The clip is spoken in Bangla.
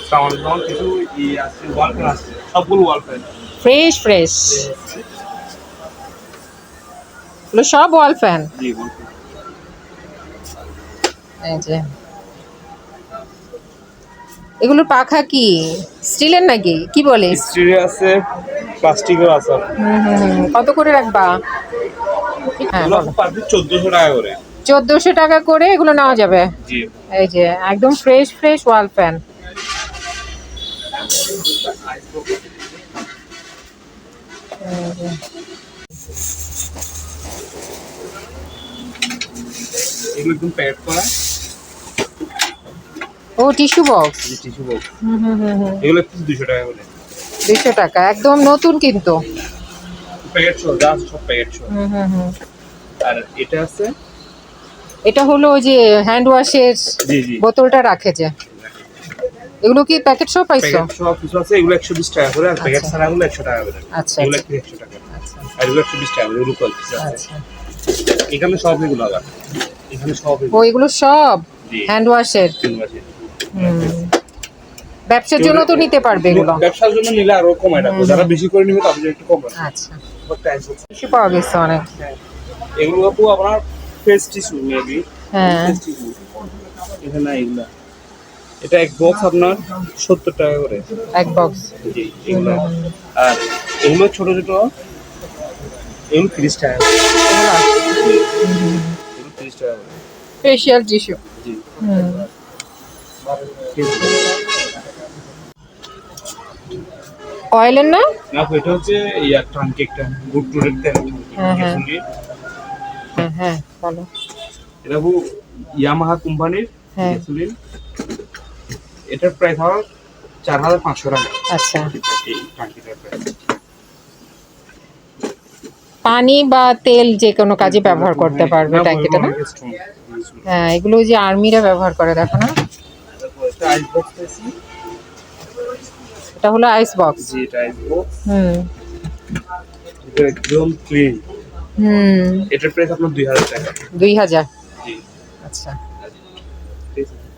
সাউন্ড সাউন্ড কিছু আছে ওয়াল ফ্যান আছে সবগুলো ওয়াল ফ্যান ফ্রেশ ফ্রেশ, এগুলো সব ওয়াল ফ্যান। জি ওয়াল ফ্যান এই যে এগুলোর পাখা কি স্টিলের নাকি কি বলে? স্টিল আছে প্লাস্টিকের আছে কত করে রাখবা? হ্যাঁ এগুলো বলো। পার পিস 1400 টাকা করে 1400 টাকা করে এগুলো নেওয়া যাবে। জি এই যে একদম ফ্রেশ ফ্রেশ ওয়াল ফ্যান। এগুলো একদম প্যাক করা ও টিস্যু বক্স। টিস্যু বক্স এগুলো পিস 200 টাকা করে 200 টাকা একদম নতুন কিন্তু। প্যাকেট সহ যা আছে সব প্যাকেট সহ আর এটা আছে এটা হলো ওই যে হ্যান্ড ওয়াশের জি জি বোতলটা রাখে যে, এগুলো কি প্যাকেট সহ পাইছো? প্যাকেট সহ কিছু আছে এগুলো 120 টাকা করে আর প্যাকেট আচ্ছা। ছাড়া গুলো 100 টাকা করে আচ্ছা এগুলো আচ্ছা 100 টাকা আচ্ছা আর এগুলো 120 টাকা করে এগুলো কোয়ালিটি আছে আচ্ছা। এখানে সব এগুলো আবার এখানে সব ও এগুলো সব জি হ্যান্ড ওয়াশের। ইউনিভার্সিটি ব্যবসার জন্য তো নিতে পারবে এগুলো। ব্যবসার জন্য নিলে আরো কমায় রাখবো যারা বেশি করে নিবে তাদের একটু কম রাখবো আচ্ছা টিস্যু পাওয়া গেছে অনেক। এগুলো আপু আপনার ফেস টিস্যু মেবি হ্যাঁ এখানে এগুলা এটা এক বক্স আপনার 70 টাকা করে এক বক্স। জি এগুলো আর এগুলো ছোট ছোট এগুলো 30 টাকা করে। এগুলো 30 টাকা করে ফেশিয়াল টিস্যু। জি অয়েলের না? না আপু, এটা হচ্ছে ইয়া ট্রাঙ্কি একটা গুড টুরের তেল হ্যাঁ, হ্যাঁ। ট্রাঙ্কি হ্যাঁ হ্যাঁ বলো। এটা আপু ইয়ামাহা কোম্পানির হ্যাঁ। গ্যাসোলিন এটার প্রাইস হলো 4500 টাকা আচ্ছা এই ট্রাঙ্কিটার প্রাইস পানি বা তেল যে কোনো কাজে ব্যবহার করতে পারবে ট্যাঙ্কিটা না? হ্যাঁ এগুলো ওই যে আর্মিরা ব্যবহার করে দেখো না। আইস বক্স আছে এটা হলো আইস বক্স। জি এটা আইস বক্স হুম এটা একদম ক্লিন এটার প্রাইস আপনার 2000 টাকা 2000। জি আচ্ছা ঠিক আছে